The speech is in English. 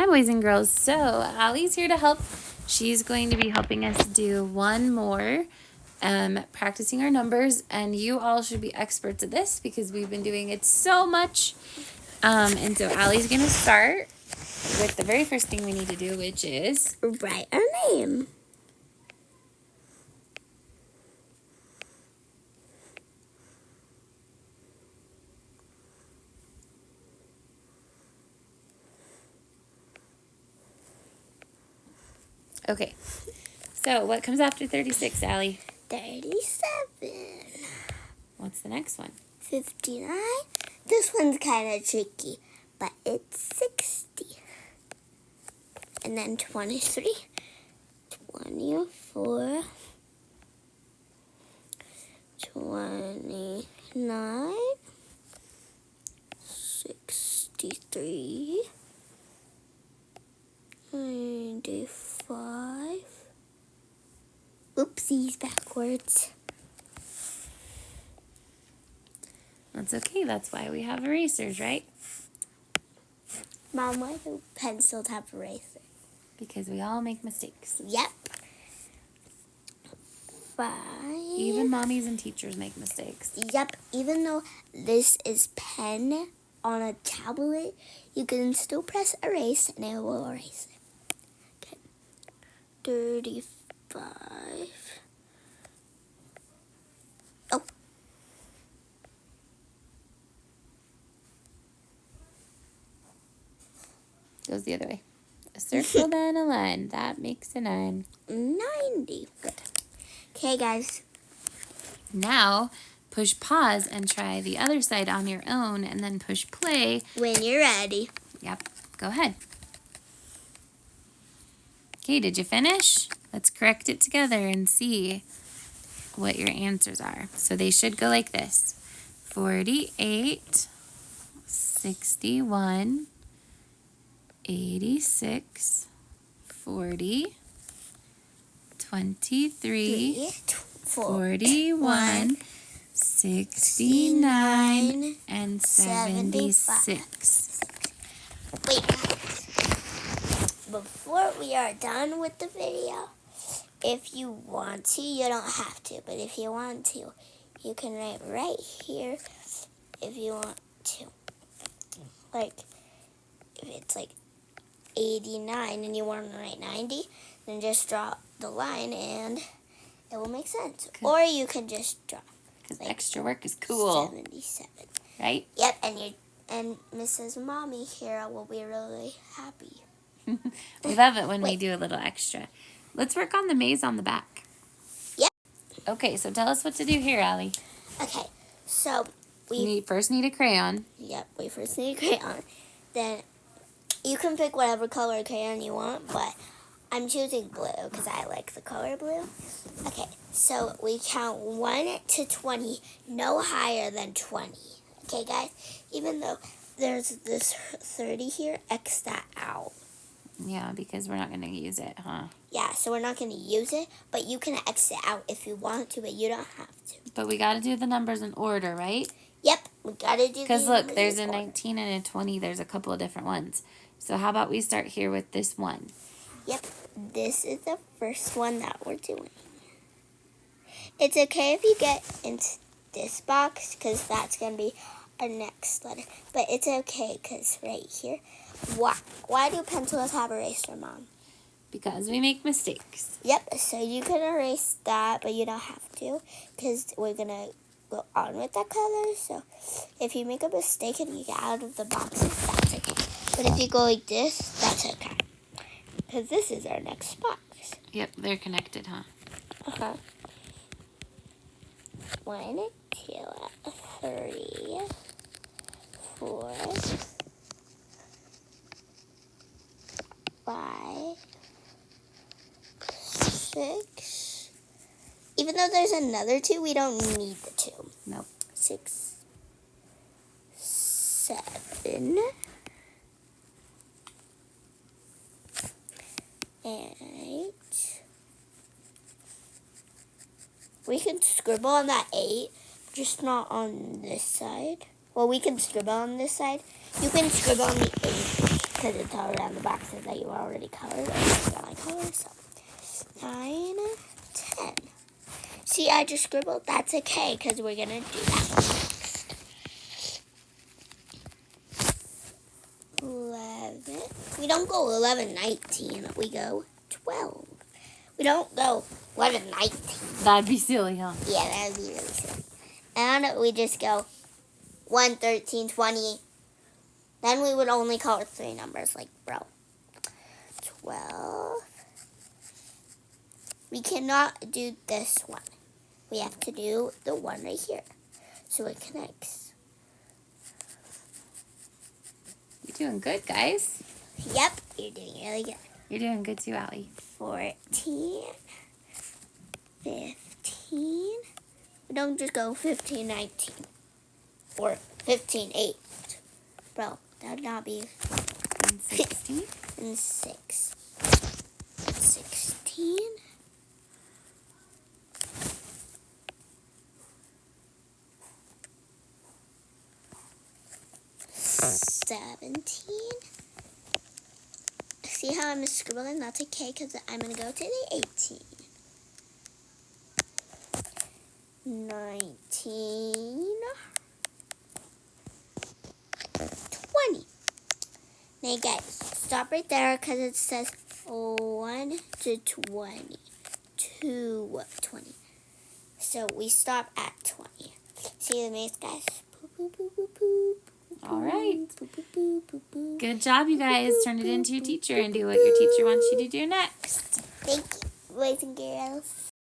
boys and girls. So Allie's here to help. She's going to be helping us do one more, practicing our numbers. And you all should be experts at this because we've been doing it so much. And so Allie's going to start with the very first thing we need to do, which is write our name. Okay. So what comes after 36, Allie? 37. What's the next one? 59. This one's kind of tricky, but it's 60. And then 23, 24, 29, 63, 95. Oopsies, backwards. That's okay. That's why we have erasers, right? Mom, why do pencils have erasers? Because we all make mistakes. Yep. 5. Even mommies and teachers make mistakes. Yep. Even though this is pen on a tablet, you can still press erase and it will erase it. Okay. 35. Oh. Goes the other way. A circle, then a line. That makes a 9. 90. Good. Okay, guys. Now, push pause and try the other side on your own, and then push play. When you're ready. Yep. Go ahead. Okay, did you finish? Let's correct it together and see what your answers are. So they should go like this. 48, 61, 86, 40, 23, 41, 69, and 76. Wait, before we are done with the video, if you want to, you don't have to, but if you want to, you can write right here if you want to. Like, if it's like 89 and you want to write 90, then just draw the line and it will make sense. Good. Or you can just draw. Because extra work is cool. 77. Right? Yep, and Mrs. Mommy here will be really happy. We love it when we do a little extra. Let's work on the maze on the back. Yep. Okay, so tell us what to do here, Allie. Okay, so We first need a crayon. Yep, we first need a crayon. Then you can pick whatever color crayon you want, but I'm choosing blue because I like the color blue. Okay, so we count 1 to 20, no higher than 20. Okay, guys? Even though there's this 30 here, X that out. Yeah, because we're not going to use it, huh? Yeah, so we're not going to use it, but you can X it out if you want to, but you don't have to. But we got to do the numbers in order, right? Yep, we got to do because look, there's a 19 and a 20. There's a couple of different ones. So how about we start here with this one? Yep, this is the first one that we're doing. It's okay if you get into this box because that's going to be our next letter. But it's okay because right here, why do pencils have eraser, Mom? Because we make mistakes. Yep, so you can erase that, but you don't have to because we're going to go on with that color. So if you make a mistake and you get out of the box, that's okay. But if you go like this, that's okay. Because this is our next box. Yep, they're connected, huh? Uh-huh. 1, 2, 3, 4, 5, 6. Even though there's another 2, we don't need the 2. Nope. 6, 7, 8. We can scribble on that 8, just not on this side. Well, we can scribble on this side. You can scribble on the 8. because it's all around the boxes that you already colored. I color, so 9, 10. See, I just scribbled. That's okay, because we're going to do that. 11. We don't go 11, 19. We go 12. We don't go 11, 19. That'd be silly, huh? Yeah, that would be really silly. And we just go 1, 13, 20. Then we would only color 3 numbers, like, bro. 12. We cannot do this one. We have to do the one right here. So it connects. You're doing good, guys. Yep, you're doing really good. You're doing good too, Allie. 14, 15. We don't just go 15, 19. Or 15, 8. Bro, that would not be... And 16. And 6. 16. 17. See how I'm scribbling? That's okay, because I'm going to go to the 18. 19. 20. Now, guys, stop right there, because it says 1 to 20. 2, 20. So we stop at 20. See the maze, guys? Boop, boop, boop, boop, boop. All right. Boop, boop, boop, boop, boop. Good job, you guys. Turn it into your teacher and do what your teacher wants you to do next. Thank you, boys and girls.